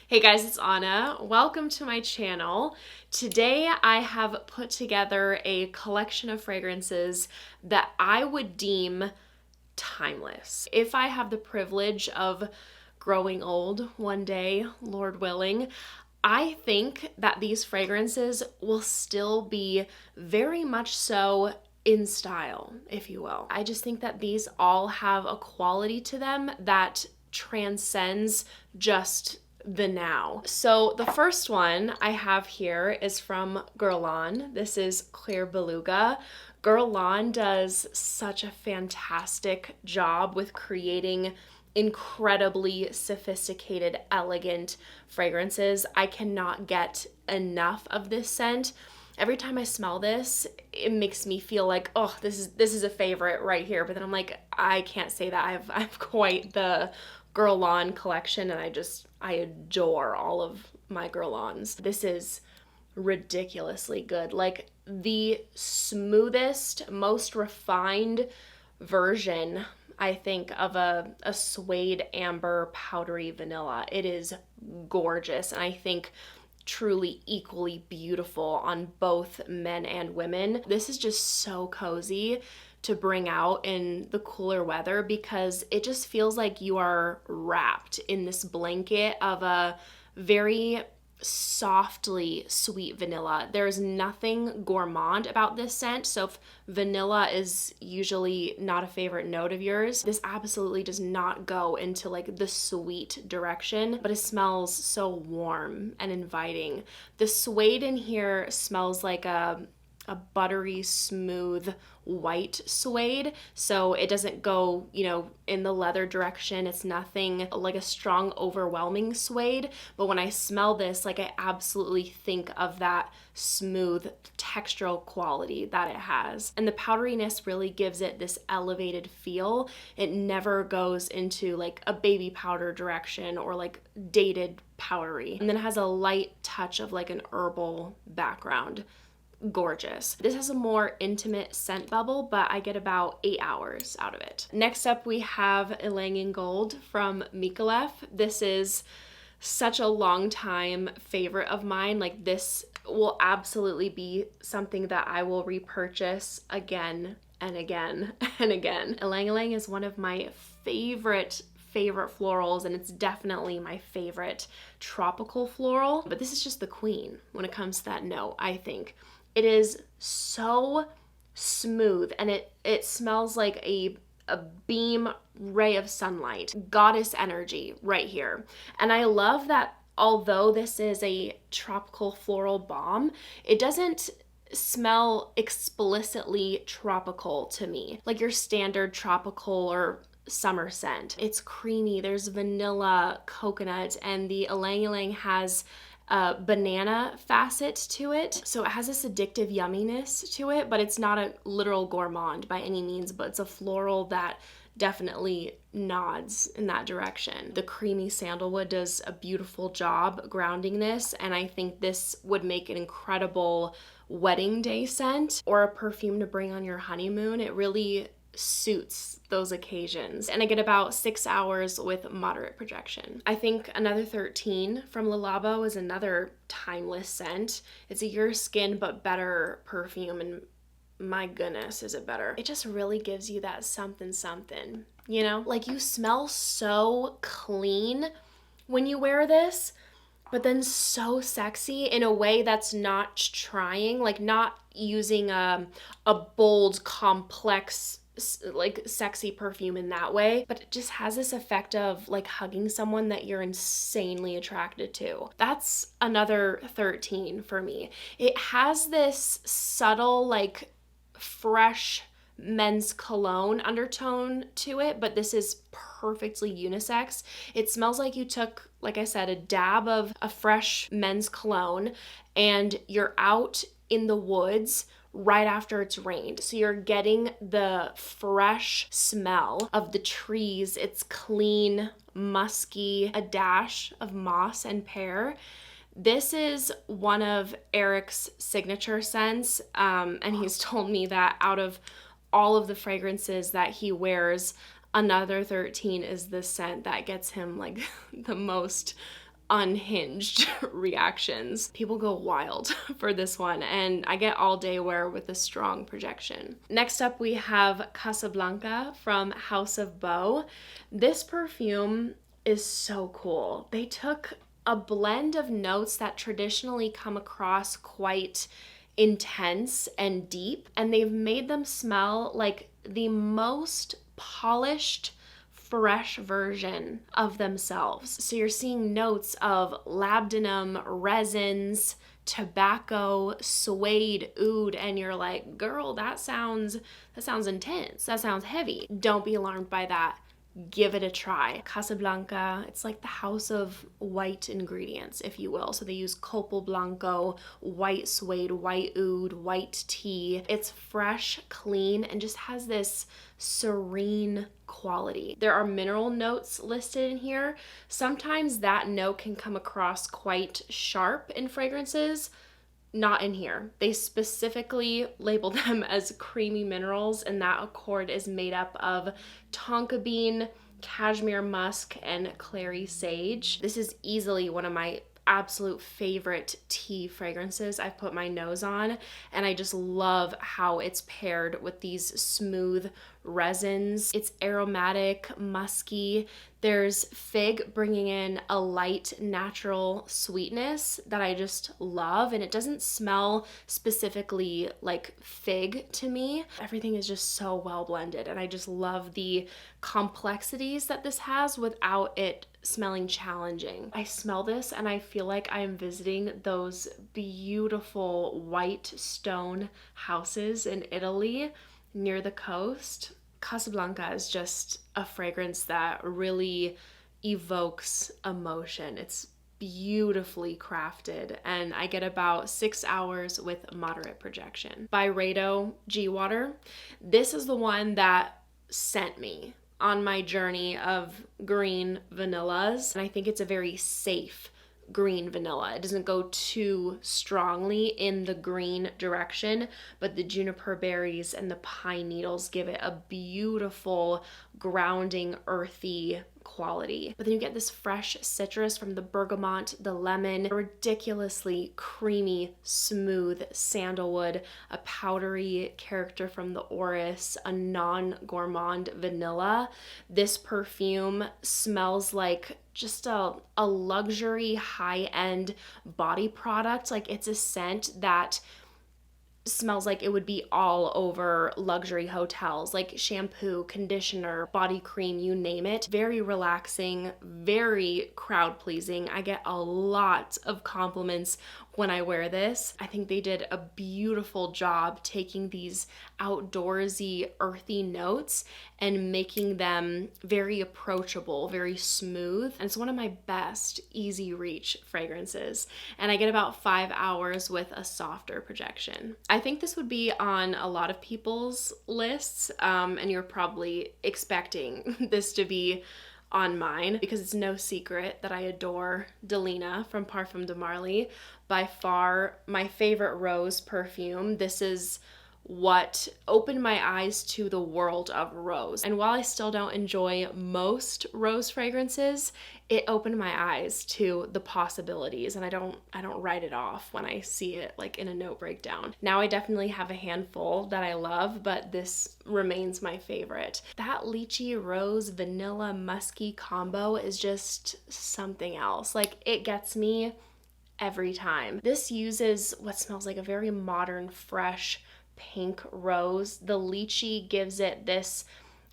Hey guys, it's Anna. Welcome to my channel. Today I have put together a collection of fragrances that I would deem timeless. If I have the privilege of growing old one day, Lord willing, I think that these fragrances will still be very much so in style, if you will. I just think that these all have a quality to them that transcends just the now. So the first one I have here is from Guerlain. This is Cuir Beluga. Guerlain does such a fantastic job with creating incredibly sophisticated, elegant fragrances. I cannot get enough of this scent. Every time I smell this, it makes me feel like, oh, this is a favorite right here. But then I'm like, I can't say that. I've quite the Guerlain collection, and I adore all of my Guerlains. This is ridiculously good. Like the smoothest, most refined version, I think, of a suede amber powdery vanilla. It is gorgeous, and I think truly equally beautiful on both men and women. This is just so cozy to bring out in the cooler weather because it just feels like you are wrapped in this blanket of a very softly sweet vanilla. There's nothing gourmand about this scent, so if vanilla is usually not a favorite note of yours, this absolutely does not go into like the sweet direction, but it smells so warm and inviting. The suede in here smells like a buttery, smooth, white suede. So it doesn't go, in the leather direction. It's nothing like a strong, overwhelming suede. But when I smell this, like I absolutely think of that smooth textural quality that it has. And the powderiness really gives it this elevated feel. It never goes into like a baby powder direction or like dated powdery. And then it has a light touch of like an herbal background. Gorgeous. This has a more intimate scent bubble, but I get about 8 hours out of it. Next up, we have Ylang Gold from Micallef. This is such a long time favorite of mine. Like this will absolutely be something that I will repurchase again and again and again. Ylang is one of my favorite florals, and it's definitely my favorite tropical floral, but this is just the queen when it comes to that note, I think. It is so smooth, and it smells like a beam ray of sunlight, goddess energy right here. And I love that although this is a tropical floral balm, it doesn't smell explicitly tropical to me, like your standard tropical or summer scent. It's creamy, there's vanilla, coconut, and the Ylang has banana facet to it. So it has this addictive yumminess to it, but it's not a literal gourmand by any means, but it's a floral that definitely nods in that direction. The creamy sandalwood does a beautiful job grounding this, and I think this would make an incredible wedding day scent or a perfume to bring on your honeymoon. It really suits those occasions. And I get about 6 hours with moderate projection. I think Another 13 from Labo is another timeless scent. It's a Your Skin but better perfume, and my goodness, is it better. It just really gives you that something, like you smell so clean when you wear this, but then so sexy in a way that's not trying, like not using a bold, complex, like sexy perfume in that way, but it just has this effect of like hugging someone that you're insanely attracted to. That's Another 13 for me. It has this subtle, like fresh men's cologne undertone to it, but this is perfectly unisex. It smells like you took, like I said, a dab of a fresh men's cologne and you're out in the woods right after it's rained. So you're getting the fresh smell of the trees. It's clean, musky, a dash of moss and pear. This is one of Eric's signature scents, and he's told me that out of all of the fragrances that he wears, Another 13 is the scent that gets him like the most unhinged reactions. People go wild for this one, and I get all day wear with a strong projection. Next up, we have Blanca from House of Bois. This perfume is so cool. They took a blend of notes that traditionally come across quite intense and deep, and they've made them smell like the most polished, fresh version of themselves. So you're seeing notes of labdanum, resins, tobacco, suede, oud, and you're like, girl, that sounds intense. That sounds heavy. Don't be alarmed by that. Give it a try. Blanca, it's like the house of white ingredients, if you will. So they use copal blanco, white suede, white oud, white tea. It's fresh, clean, and just has this serene quality. There are mineral notes listed in here. Sometimes that note can come across quite sharp in fragrances. Not in here. They specifically label them as creamy minerals, and that accord is made up of tonka bean, cashmere musk, and clary sage. This is easily one of my absolute favorite tea fragrances I've put my nose on, and I just love how it's paired with these smooth resins. It's aromatic, musky. There's fig bringing in a light, natural sweetness that I just love, and it doesn't smell specifically like fig to me. Everything is just so well blended, and I just love the complexities that this has without it smelling challenging. I smell this and I feel like I am visiting those beautiful white stone houses in Italy near the coast. Blanca is just a fragrance that really evokes emotion. It's beautifully crafted, and I get about 6 hours with moderate projection. Byredo G Water. This is the one that sent me on my journey of green vanillas, and I think it's a very safe green vanilla. It doesn't go too strongly in the green direction, but the juniper berries and the pine needles give it a beautiful, grounding, earthy quality. But then you get this fresh citrus from the bergamot, the lemon, a ridiculously creamy, smooth sandalwood, a powdery character from the orris, a non-gourmand vanilla. This perfume smells like just a luxury high-end body product. Like, it's a scent that smells like it would be all over luxury hotels, like shampoo, conditioner, body cream, you name it. Very relaxing, very crowd pleasing. I get a lot of compliments when I wear this. I think they did a beautiful job taking these outdoorsy, earthy notes and making them very approachable, very smooth. And it's one of my best easy reach fragrances. And I get about 5 hours with a softer projection. I think this would be on a lot of people's lists, and you're probably expecting this to be on mine because it's no secret that I adore Delina from Parfums de Marly. By far my favorite rose perfume. This is what opened my eyes to the world of rose. And while I still don't enjoy most rose fragrances, it opened my eyes to the possibilities, and I don't write it off when I see it like in a note breakdown. Now I definitely have a handful that I love, but this remains my favorite. That lychee rose vanilla musky combo is just something else. Like, it gets me every time. This uses what smells like a very modern, fresh pink rose. The lychee gives it this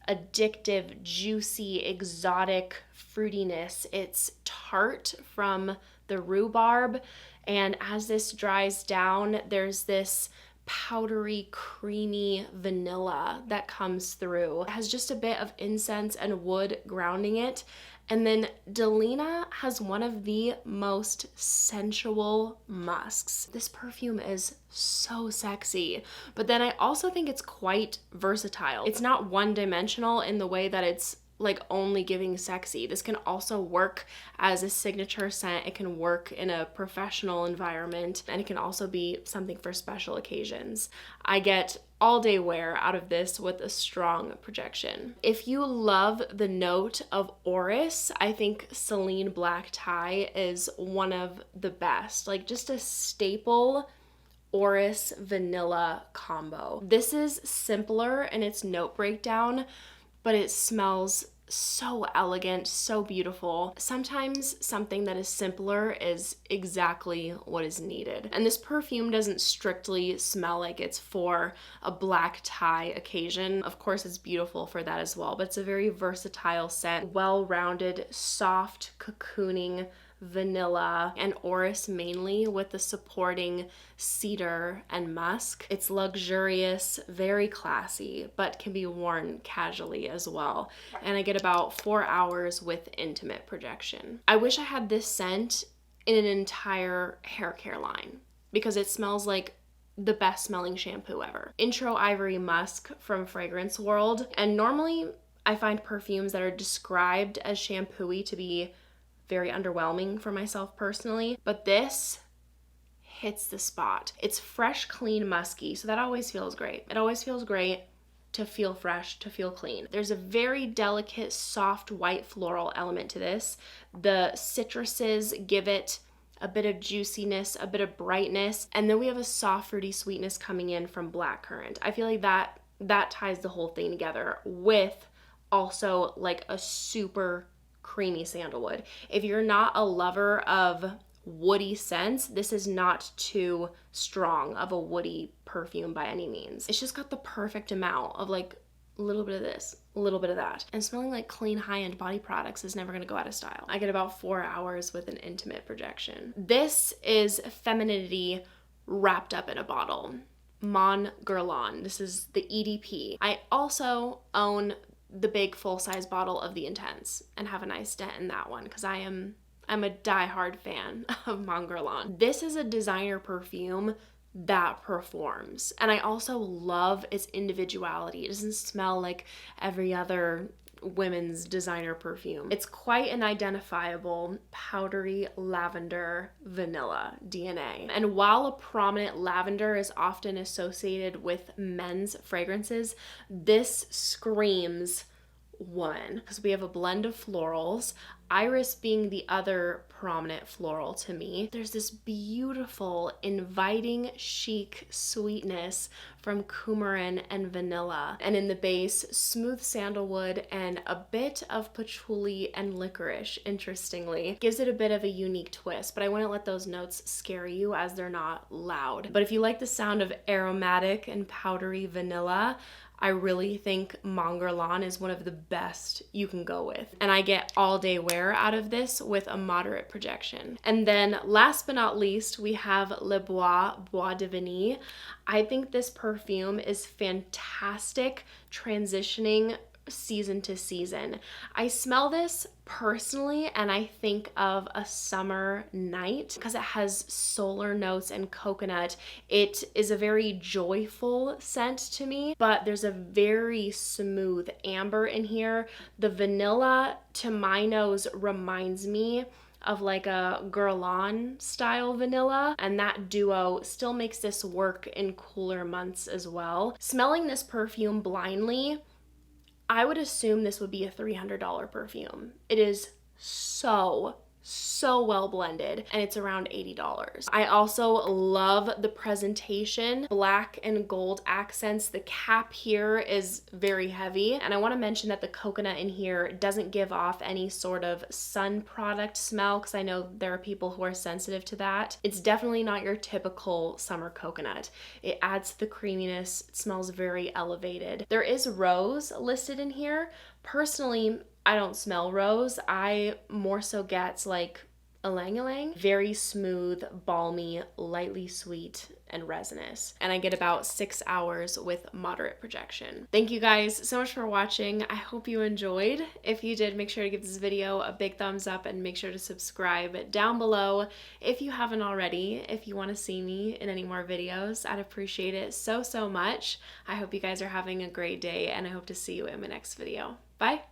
addictive, juicy, exotic fruitiness. It's tart from the rhubarb, and as this dries down, there's this powdery, creamy vanilla that comes through. It has just a bit of incense and wood grounding it. And then Delina has one of the most sensual musks. This perfume is so sexy, but then I also think it's quite versatile. It's not one-dimensional in the way that it's like only giving sexy. This can also work as a signature scent. It can work in a professional environment, and it can also be something for special occasions. I get all day wear out of this with a strong projection. If you love the note of orris, I think Celine Black Tie is one of the best. Like just a staple orris vanilla combo. This is simpler in its note breakdown, but it smells so elegant, so beautiful. Sometimes something that is simpler is exactly what is needed. And this perfume doesn't strictly smell like it's for a black tie occasion. Of course, it's beautiful for that as well, but it's a very versatile scent, well-rounded, soft, cocooning vanilla and orris mainly, with the supporting cedar and musk. It's luxurious, very classy, but can be worn casually as well. And I get about 4 hours with intimate projection. I wish I had this scent in an entire hair care line because it smells like the best smelling shampoo ever. Intro Ivory Musk from Fragrance World. And normally I find perfumes that are described as shampooy to be very underwhelming for myself personally, but this hits the spot. It's fresh, clean, musky, so that always feels great. It always feels great to feel fresh, to feel clean. There's a very delicate, soft, white floral element to this. The citruses give it a bit of juiciness, a bit of brightness, and then we have a soft, fruity sweetness coming in from blackcurrant. I feel like that ties the whole thing together, with also like a super creamy sandalwood. If you're not a lover of woody scents, this is not too strong of a woody perfume by any means. It's just got the perfect amount of like a little bit of this, a little bit of that. And smelling like clean high-end body products is never gonna go out of style. I get about 4 hours with an intimate projection. This is femininity wrapped up in a bottle. Mon Guerlain. This is the EDP. I also own the big full-size bottle of the Intense and have a nice dent in that one because I'm a die-hard fan of Mon Guerlain. This is a designer perfume that performs, and I also love its individuality. It doesn't smell like every other women's designer perfume. It's quite an identifiable powdery lavender vanilla DNA. And while a prominent lavender is often associated with men's fragrances, this screams woman because we have a blend of florals, iris being the other prominent floral to me. There's this beautiful, inviting, chic sweetness from coumarin and vanilla, and in the base, smooth sandalwood and a bit of patchouli and licorice, interestingly. Gives it a bit of a unique twist, but I wouldn't let those notes scare you as they're not loud. But if you like the sound of aromatic and powdery vanilla, I really think Mon Guerlain is one of the best you can go with. And I get all day wear out of this with a moderate projection. And then last but not least, we have Le Bois de Vanille. I think this perfume is fantastic transitioning season to season. I smell this personally and I think of a summer night because it has solar notes and coconut. It is a very joyful scent to me, but there's a very smooth amber in here. The vanilla to my nose reminds me of like a Guerlain style vanilla, and that duo still makes this work in cooler months as well. Smelling this perfume blindly, I would assume this would be a $300 perfume. It is so well blended, and it's around $80. I also love the presentation, black and gold accents. The cap here is very heavy, and I want to mention that the coconut in here doesn't give off any sort of sun product smell because I know there are people who are sensitive to that. It's definitely not your typical summer coconut. It adds to the creaminess. It smells very elevated. There is rose listed in here. Personally, I don't smell rose. I more so get like ylang ylang. Very smooth, balmy, lightly sweet, and resinous. And I get about 6 hours with moderate projection. Thank you guys so much for watching. I hope you enjoyed. If you did, make sure to give this video a big thumbs up and make sure to subscribe down below if you haven't already. If you want to see me in any more videos, I'd appreciate it so much. I hope you guys are having a great day, and I hope to see you in my next video. Bye!